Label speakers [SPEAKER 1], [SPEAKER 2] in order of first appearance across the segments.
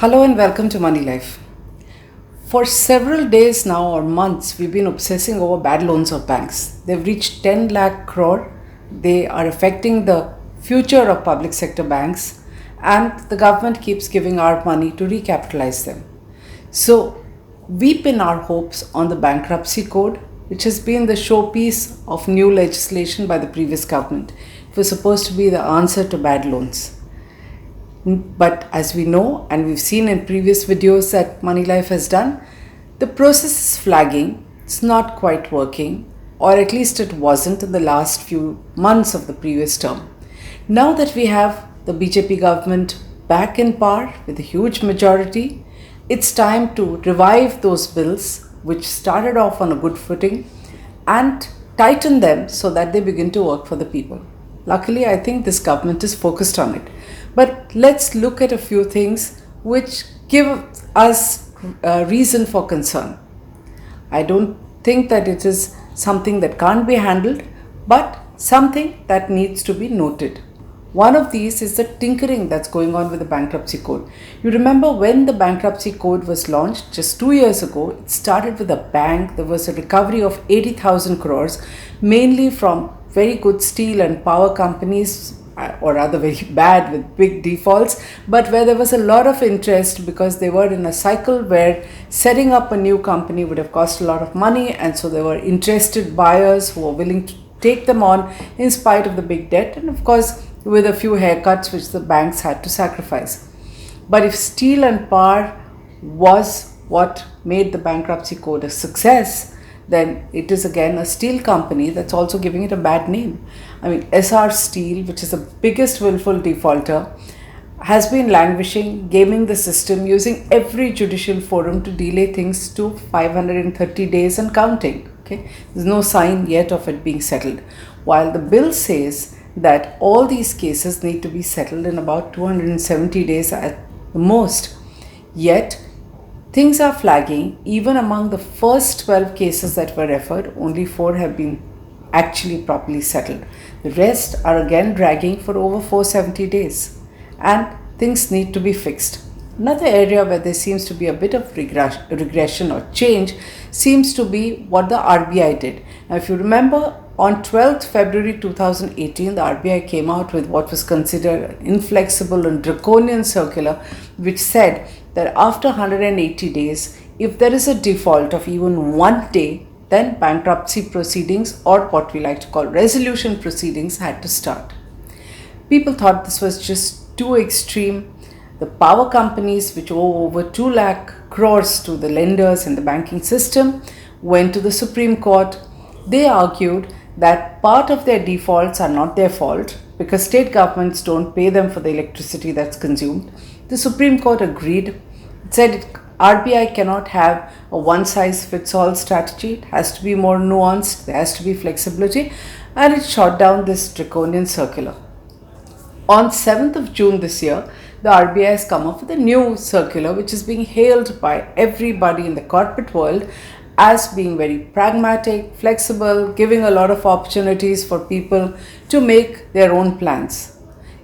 [SPEAKER 1] Hello and welcome to Moneylife. For several days now or months, we've been obsessing over bad loans of banks. They've reached 10 lakh crore. They are affecting the future of public sector banks, and the government keeps giving our money to recapitalize them. So, we pin our hopes on the bankruptcy code, which has been the showpiece of new legislation by the previous government. It was supposed to be the answer to bad loans. But as we know, and we've seen in previous videos that Moneylife has done, the process is flagging, it's not quite working, or at least it wasn't in the last few months of the previous term. Now that we have the BJP government back in power with a huge majority, it's time to revive those bills which started off on a good footing and tighten them so that they begin to work for the people. Luckily, I think this government is focused on it. But let's look at a few things which give us a reason for concern. I don't think that it is something that can't be handled, but something that needs to be noted. One of these is the tinkering that's going on with the bankruptcy code. You remember when the bankruptcy code was launched just 2 years ago, it started with a bang. There was a recovery of 80,000 crores, mainly from very good steel and power companies, or rather very bad with big defaults, but where there was a lot of interest because they were in a cycle where setting up a new company would have cost a lot of money, and so there were interested buyers who were willing to take them on in spite of the big debt, and of course with a few haircuts which the banks had to sacrifice. But if steel and power was what made the bankruptcy code a success, then it is again a steel company that's also giving it a bad name. I mean, SR Steel, which is the biggest willful defaulter, has been languishing, gaming the system, using every judicial forum to delay things to 530 days and counting. Okay, there's no sign yet of it being settled. While the bill says that all these cases need to be settled in about 270 days at the most, yet things are flagging. Even among the first 12 cases that were referred, only 4 have been actually properly settled. The rest are again dragging for over 470 days, and things need to be fixed. Another area where there seems to be a bit of regression or change seems to be what the RBI did. Now, if you remember, on 12th February 2018, the RBI came out with what was considered an inflexible and draconian circular, which said that after 180 days, if there is a default of even 1 day, then bankruptcy proceedings, or what we like to call resolution proceedings, had to start. People thought this was just too extreme. The power companies, which owe over 2 lakh crores to the lenders in the banking system, went to the Supreme Court. They argued that part of their defaults are not their fault because state governments don't pay them for the electricity that's consumed. The Supreme Court agreed. It said RBI cannot have a one-size-fits-all strategy. It has to be more nuanced. There has to be flexibility, and it shot down this draconian circular. On 7th of June this year, the RBI has come up with a new circular which is being hailed by everybody in the corporate world as being very pragmatic, flexible, giving a lot of opportunities for people to make their own plans.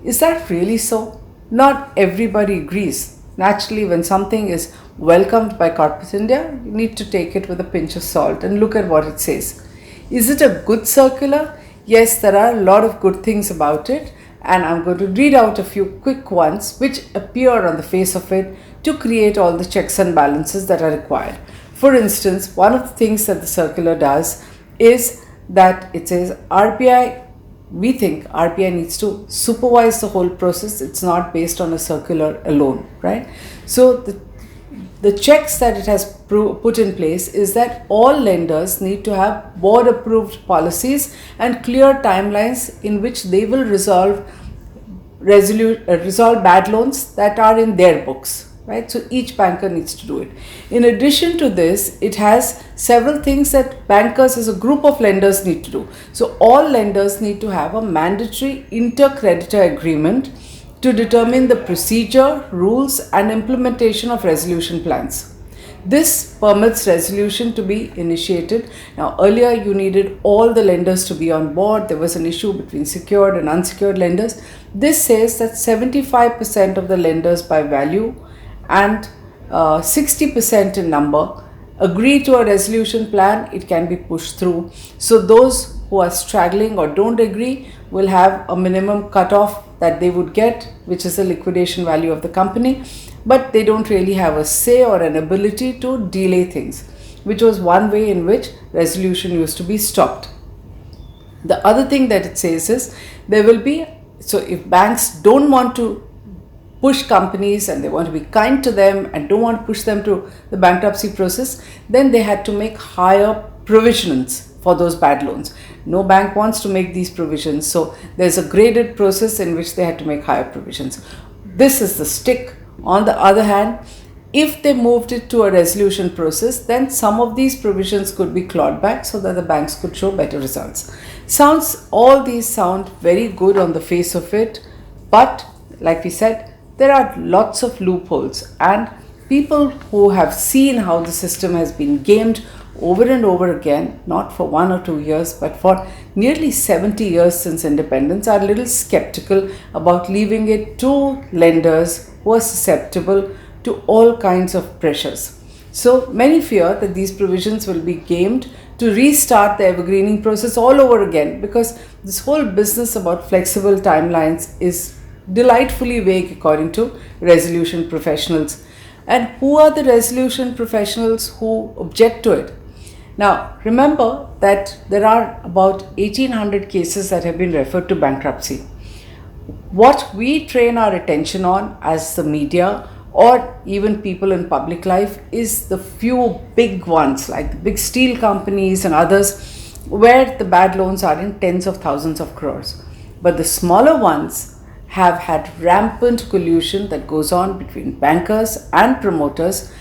[SPEAKER 1] Is that really so? Not everybody agrees. Naturally, when something is welcomed by corporate India, you need to take it with a pinch of salt and look at what it says. Is it a good circular? Yes, there are a lot of good things about it, and I'm going to read out a few quick ones which appear on the face of it to create all the checks and balances that are required. For instance, one of the things that the circular does is that it says we think RBI needs to supervise the whole process. It's not based on a circular alone, right? So the checks that it has put in place is that all lenders need to have board approved policies and clear timelines in which they will resolve bad loans that are in their books. Right? So each banker needs to do it. In addition to this, it has several things that bankers as a group of lenders need to do. So all lenders need to have a mandatory inter-creditor agreement to determine the procedure, rules, and implementation of resolution plans. This permits resolution to be initiated. Now, earlier you needed all the lenders to be on board. There was an issue between secured and unsecured lenders. This says that 75% of the lenders by value and 60% in number agree to a resolution plan, it can be pushed through. So those who are struggling or don't agree will have a minimum cutoff that they would get, which is the liquidation value of the company, but they don't really have a say or an ability to delay things, which was one way in which resolution used to be stopped. The other thing that it says is there will be, so if banks don't want to push companies and they want to be kind to them and don't want to push them to the bankruptcy process, then they had to make higher provisions for those bad loans. No bank wants to make these provisions, so there's a graded process in which they had to make higher provisions. This is the stick. On the other hand, if they moved it to a resolution process, then some of these provisions could be clawed back so that the banks could show better results. All these sound very good on the face of it, but like we said, there are lots of loopholes, and people who have seen how the system has been gamed over and over again, not for 1 or 2 years, but for nearly 70 years since independence, are a little skeptical about leaving it to lenders who are susceptible to all kinds of pressures. So many fear that these provisions will be gamed to restart the evergreening process all over again, because this whole business about flexible timelines is delightfully vague according to resolution professionals. And who are the resolution professionals who object to it? Now, remember that there are about 1800 cases that have been referred to bankruptcy. What we train our attention on as the media or even people in public life is the few big ones, like the big steel companies and others, where the bad loans are in tens of thousands of crores. But the smaller ones have had rampant collusion that goes on between bankers and promoters,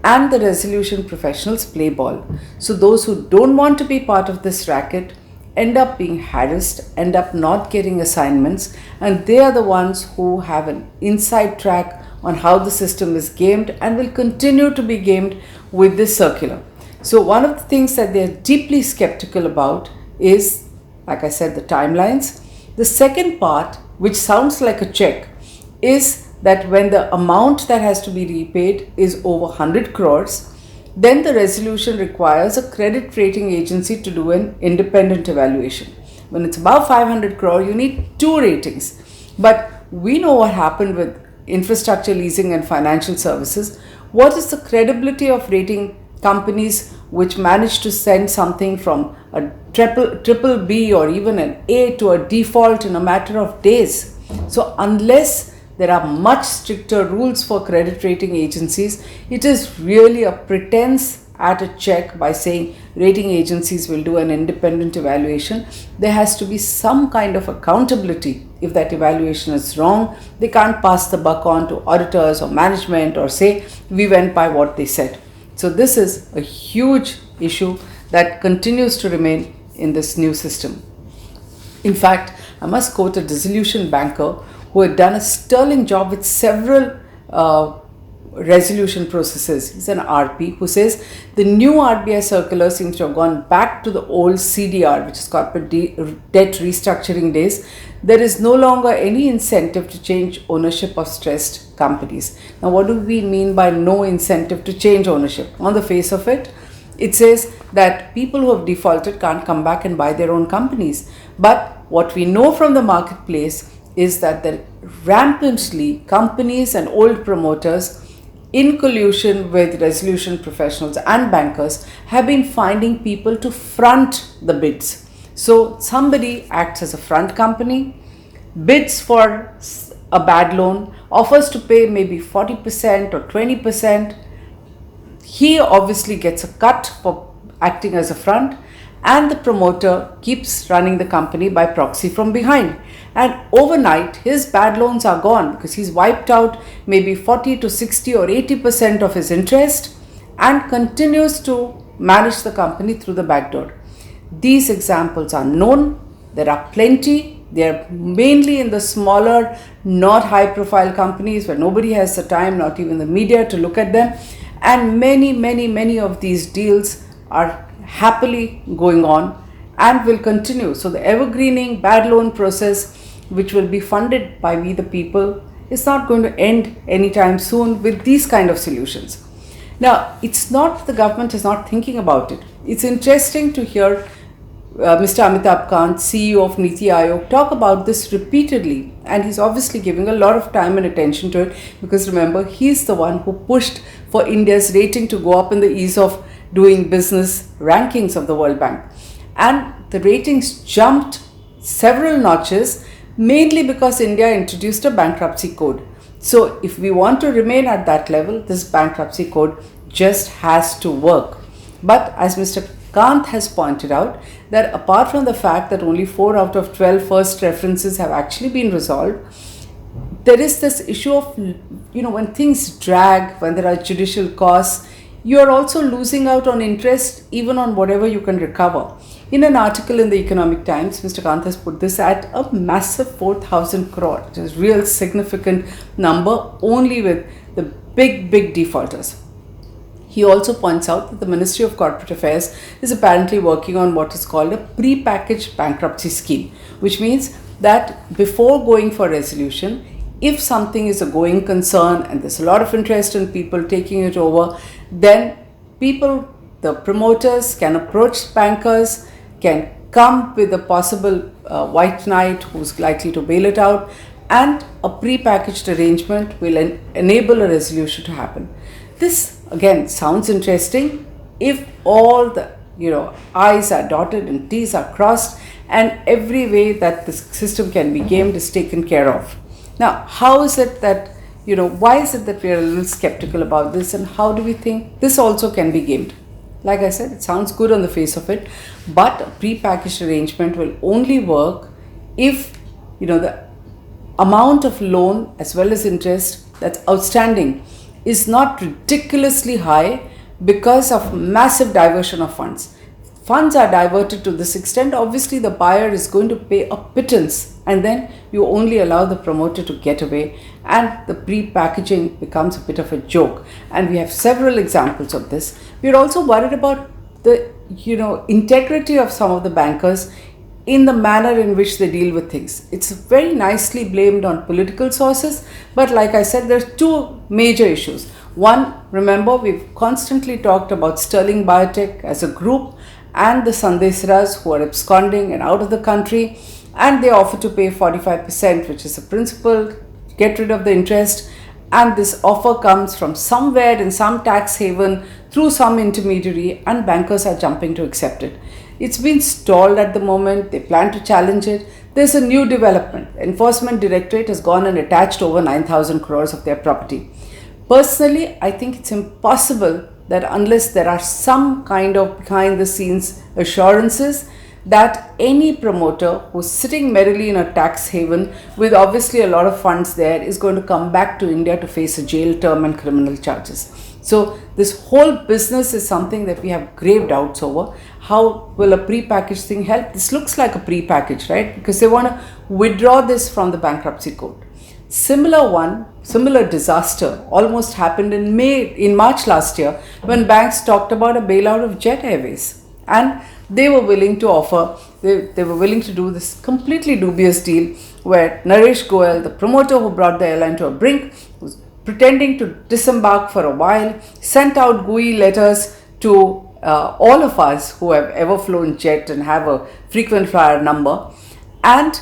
[SPEAKER 1] and the resolution professionals play ball. So those who don't want to be part of this racket end up being harassed, end up not getting assignments, and they are the ones who have an inside track on how the system is gamed and will continue to be gamed with this circular. So one of the things that they are deeply skeptical about is, like I said, the timelines. The second part, which sounds like a check, is that when the amount that has to be repaid is over 100 crores, then the resolution requires a credit rating agency to do an independent evaluation. When it's above 500 crore, you need 2 ratings. But we know what happened with infrastructure leasing and financial services. What is the credibility of rating companies which manage to send something from a triple B or even an A to a default in a matter of days? So unless there are much stricter rules for credit rating agencies, it is really a pretense at a check by saying rating agencies will do an independent evaluation. There has to be some kind of accountability. If that evaluation is wrong, they can't pass the buck on to auditors or management or say we went by what they said. So this is a huge issue that continues to remain in this new system. In fact, I must quote a disillusioned banker who had done a sterling job with several resolution processes. He's an RP who says the new RBI circular seems to have gone back to the old CDR, which is corporate debt restructuring days. There is no longer any incentive to change ownership of stressed companies. Now, what do we mean by no incentive to change ownership? On the face of it, it says that people who have defaulted can't come back and buy their own companies. But what we know from the marketplace is that there rampantly companies and old promoters in collusion with resolution professionals and bankers have been finding people to front the bids. So somebody acts as a front company, bids for a bad loan, offers to pay maybe 40% or 20%. He obviously gets a cut for acting as a front, and the promoter keeps running the company by proxy from behind. And overnight, his bad loans are gone because he's wiped out maybe 40 to 60 or 80% of his interest and continues to manage the company through the back door. These examples are known. There are plenty. They are mainly in the smaller, not high-profile companies where nobody has the time, not even the media, to look at them. And many of these deals are happily going on and will continue. So the evergreening bad loan process, which will be funded by we the people, is not going to end anytime soon with these kind of solutions. Now, it's not the government is not thinking about it. It's interesting to hear Mr. Amitabh Kant, CEO of Niti Aayog, talk about this repeatedly, and he's obviously giving a lot of time and attention to it, because remember, he's the one who pushed for India's rating to go up in the ease of doing business rankings of the World Bank. And the ratings jumped several notches, mainly because India introduced a bankruptcy code. So if we want to remain at that level, this bankruptcy code just has to work. But as Mr. Kant has pointed out, that apart from the fact that only 4 out of 12 first references have actually been resolved, there is this issue of, when things drag, when there are judicial costs, you are also losing out on interest even on whatever you can recover. In an article in the Economic Times, Mr. Kant has put this at a massive 4,000 crore, which is a real significant number, only with the big defaulters. He also points out that the Ministry of Corporate Affairs is apparently working on what is called a prepackaged bankruptcy scheme, which means that before going for resolution, if something is a going concern and there's a lot of interest in people taking it over, then the promoters can approach bankers, can come with a possible white knight who's likely to bail it out, and a prepackaged arrangement will enable a resolution to happen. This again sounds interesting if all the I's are dotted and T's are crossed and every way that the system can be gamed is taken care of. Now, how is it that, why is it that we are a little skeptical about this, and how do we think this also can be gamed? Like I said, it sounds good on the face of it, but a prepackaged arrangement will only work if, the amount of loan as well as interest that's outstanding is not ridiculously high because of massive diversion of funds. Funds are diverted to this extent, obviously the buyer is going to pay a pittance, and then you only allow the promoter to get away, and the pre-packaging becomes a bit of a joke. And we have several examples of this. We're also worried about the integrity of some of the bankers in the manner in which they deal with things. It's very nicely blamed on political sources, but like I said, there's two major issues. One, remember, we've constantly talked about Sterling Biotech as a group and the Sandesras who are absconding and out of the country, and they offer to pay 45%, which is the principal, get rid of the interest, and this offer comes from somewhere in some tax haven through some intermediary, and bankers are jumping to accept it. It's been stalled at the moment. They plan to challenge it. There's a new development. Enforcement Directorate has gone and attached over 9,000 crores of their property. Personally, I think it's impossible that unless there are some kind of behind the scenes assurances that any promoter who's sitting merrily in a tax haven with obviously a lot of funds there is going to come back to India to face a jail term and criminal charges. So this whole business is something that we have grave doubts over. How will a prepackaged thing help? This looks like a prepackaged, right? Because they want to withdraw this from the bankruptcy code. Similar disaster almost happened in March last year when banks talked about a bailout of Jet Airways, and they were willing to offer, they were willing to do this completely dubious deal where Naresh Goyal, the promoter who brought the airline to a brink, was pretending to disembark for a while, sent out GUI letters to all of us who have ever flown jet and have a frequent flyer number, and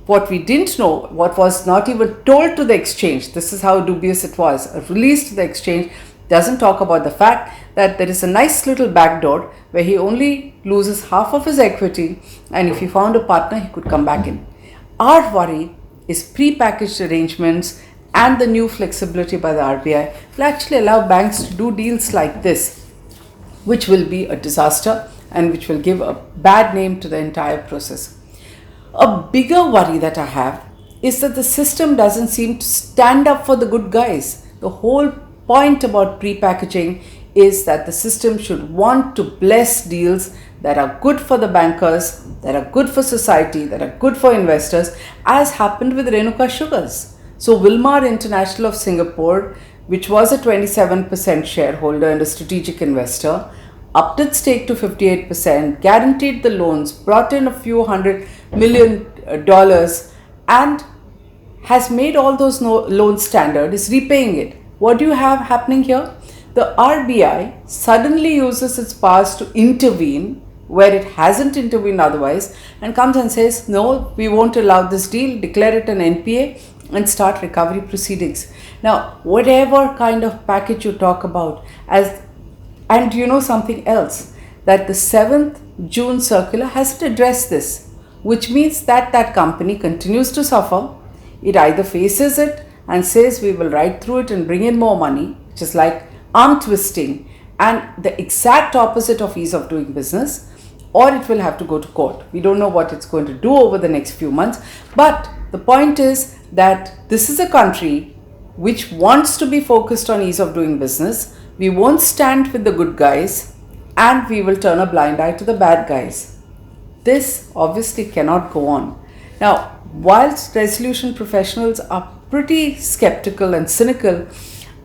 [SPEAKER 1] what we didn't know, what was not even told to the exchange, this is how dubious it was, a release to the exchange doesn't talk about the fact that there is a nice little back door where he only loses half of his equity, and if he found a partner, he could come back in. Our worry is prepackaged arrangements and the new flexibility by the RBI will actually allow banks to do deals like this, which will be a disaster and which will give a bad name to the entire process. A bigger worry that I have is that the system doesn't seem to stand up for the good guys. The whole point about prepackaging is that the system should want to bless deals that are good for the bankers, that are good for society, that are good for investors, as happened with Renuka Sugars. So Wilmar International of Singapore, which was a 27% shareholder and a strategic investor, upped its stake to 58%, guaranteed the loans, brought in a few $100 million, and has made all those loans standard, is repaying it. What do you have happening here? The RBI suddenly uses its powers to intervene where it hasn't intervened otherwise, and comes and says, no, we won't allow this deal, declare it an NPA and start recovery proceedings. Now, whatever kind of package you talk about, and you know something else, that the 7th June circular hasn't addressed this, which means that that company continues to suffer. It either faces it and says we will ride through it and bring in more money, which is like arm twisting and the exact opposite of ease of doing business, or it will have to go to court. We don't know what it's going to do over the next few months, but the point is that this is a country which wants to be focused on ease of doing business. We won't stand with the good guys and we will turn a blind eye to the bad guys. This obviously cannot go on. Now, whilst resolution professionals are pretty skeptical and cynical,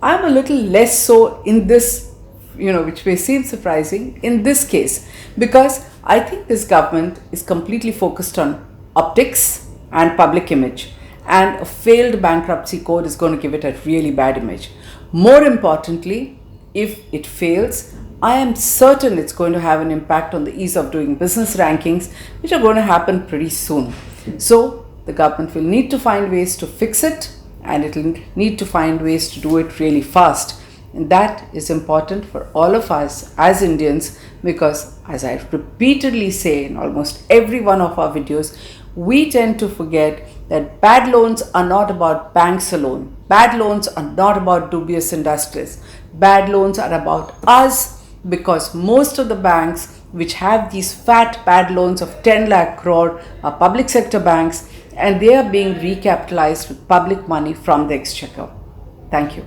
[SPEAKER 1] I'm a little less so in this, which may seem surprising in this case, because I think this government is completely focused on optics and public image, and a failed bankruptcy code is going to give it a really bad image. More importantly, if it fails, I am certain it's going to have an impact on the ease of doing business rankings, which are going to happen pretty soon. So the government will need to find ways to fix it, and it will need to find ways to do it really fast. And that is important for all of us as Indians, because as I repeatedly say in almost every one of our videos, we tend to forget that bad loans are not about banks alone. Bad loans are not about dubious industries. Bad loans are about us, because most of the banks which have these fat bad loans of 10 lakh crore are public sector banks, and they are being recapitalized with public money from the exchequer. Thank you.